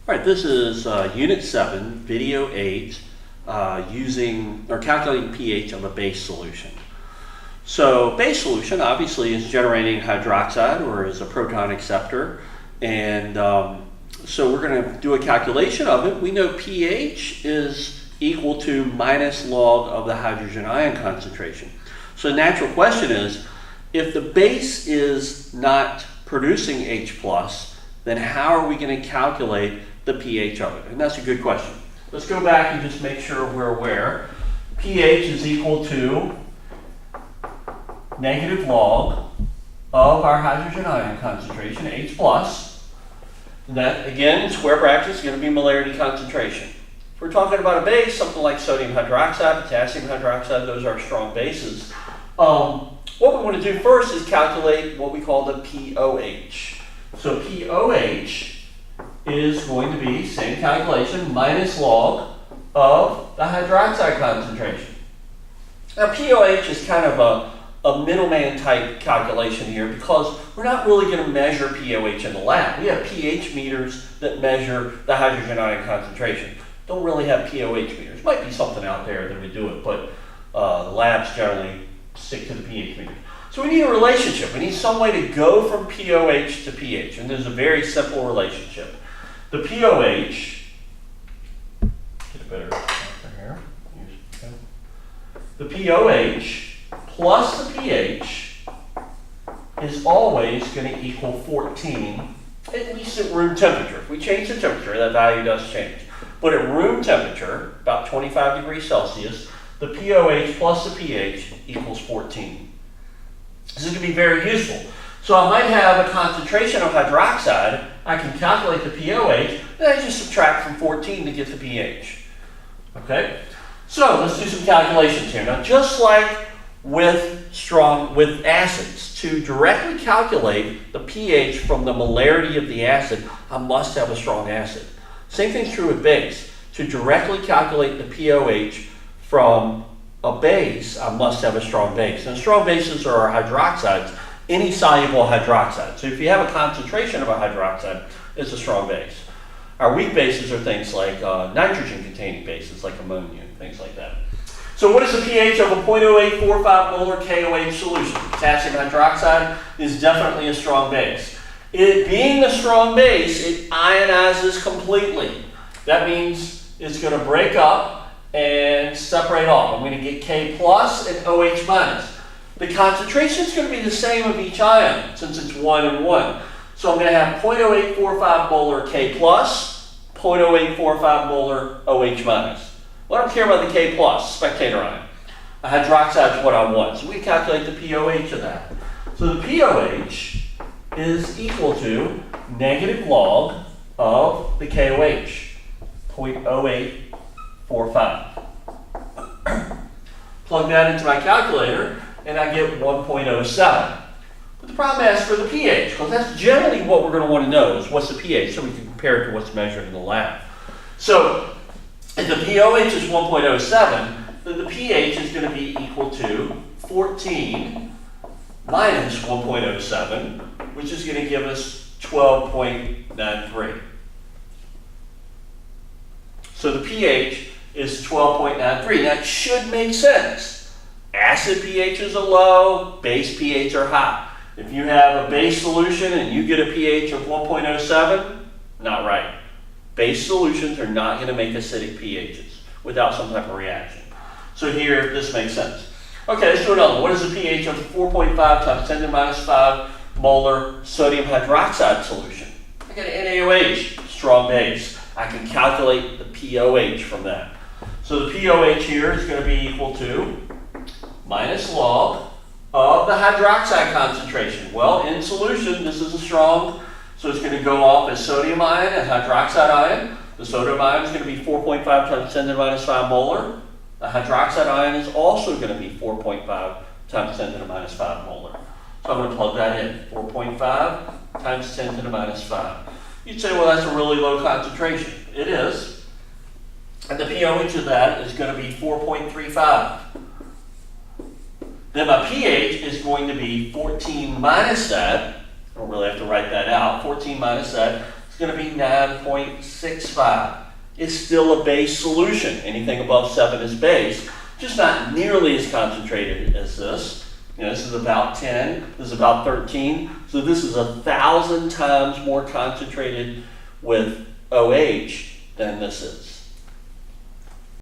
All right, this is Unit 7, Video 8, using or calculating pH of a base solution. So base solution obviously is generating hydroxide or is a proton acceptor, and so we're going to do a calculation of it. We know pH is equal to minus log of the hydrogen ion concentration. So the natural question is, if the base is not producing H+, then how are we going to calculate the pH of it? And that's a good question. Let's go back and just make sure we're aware. pH is equal to negative log of our hydrogen ion concentration, H+. That, again, in square brackets, is going to be molarity concentration. If we're talking about a base, something like sodium hydroxide, potassium hydroxide, those are strong bases. What we want to do first is calculate what we call the pOH. So pOH is going to be, same calculation, minus log of the hydroxide concentration. Now pOH is kind of a middleman type calculation here because we're not really going to measure pOH in the lab. We have pH meters that measure the hydrogen ion concentration. Don't really have pOH meters. Might be something out there that we do it, but the labs generally stick to the pH meter. So we need a relationship. We need some way to go from pOH to pH, and there's a very simple relationship. The pOH, get a better marker here. The pOH plus the pH is always going to equal 14, at least at room temperature. If we change the temperature, that value does change. But at room temperature, about 25 degrees Celsius, the pOH plus the pH equals 14. This is going to be very useful. So I might have a concentration of hydroxide. I can calculate the pOH, and I just subtract from 14 to get the pH. Okay? So let's do some calculations here. Now, just like with acids, to directly calculate the pH from the molarity of the acid, I must have a strong acid. Same thing's true with base. To directly calculate the pOH from a base, I must have a strong base. And strong bases are our hydroxides, any soluble hydroxide. So if you have a concentration of a hydroxide, it's a strong base. Our weak bases are things like nitrogen-containing bases, like ammonia and things like that. So what is the pH of a 0.0845 molar KOH solution? Potassium hydroxide is definitely a strong base. It being a strong base, it ionizes completely. That means it's going to break up and separate off. I'm going to get K plus and OH minus. The concentration is going to be the same of each ion since it's 1 and 1. So I'm going to have 0.0845 molar K plus, 0.0845 molar OH minus. Well, I don't care about the K plus, spectator ion. A hydroxide is what I want. So we calculate the pOH of that. So the pOH is equal to negative log of the KOH, 0.0845. Plug that into my calculator, and I get 1.07. But the problem asks for the pH, because that's generally what we're going to want to know, is what's the pH, so we can compare it to what's measured in the lab. So if the pOH is 1.07, then the pH is going to be equal to 14 minus 1.07, which is going to give us 12.93. So the pH is 12.93. That should make sense. Acid pHs are low, base pH are high. If you have a base solution and you get a pH of 1.07, not right. Base solutions are not going to make acidic pHs without some type of reaction. So here, this makes sense. Okay, let's do another one. What is the pH of 4.5 times 10 to the minus 5 molar sodium hydroxide solution? I got an NaOH, strong base. I can calculate the pOH from that. So the pOH here is going to be equal to minus log of the hydroxide concentration. Well, in solution, this is a strong, so it's going to go off as sodium ion and hydroxide ion. The sodium ion is going to be 4.5 times 10 to the minus 5 molar. The hydroxide ion is also going to be 4.5 times 10 to the minus 5 molar. So I'm going to plug that in. 4.5 times 10 to the minus 5. You'd say, well, that's a really low concentration. It is. And the pOH of that is going to be 4.35. Then my pH is going to be 14 minus that. I don't really have to write that out. 14 minus that It's going to be 9.65. It's still a base solution. Anything above 7 is base, just not nearly as concentrated as this. This is about 10, this is about 13, so this is 1,000 times more concentrated with OH than this is.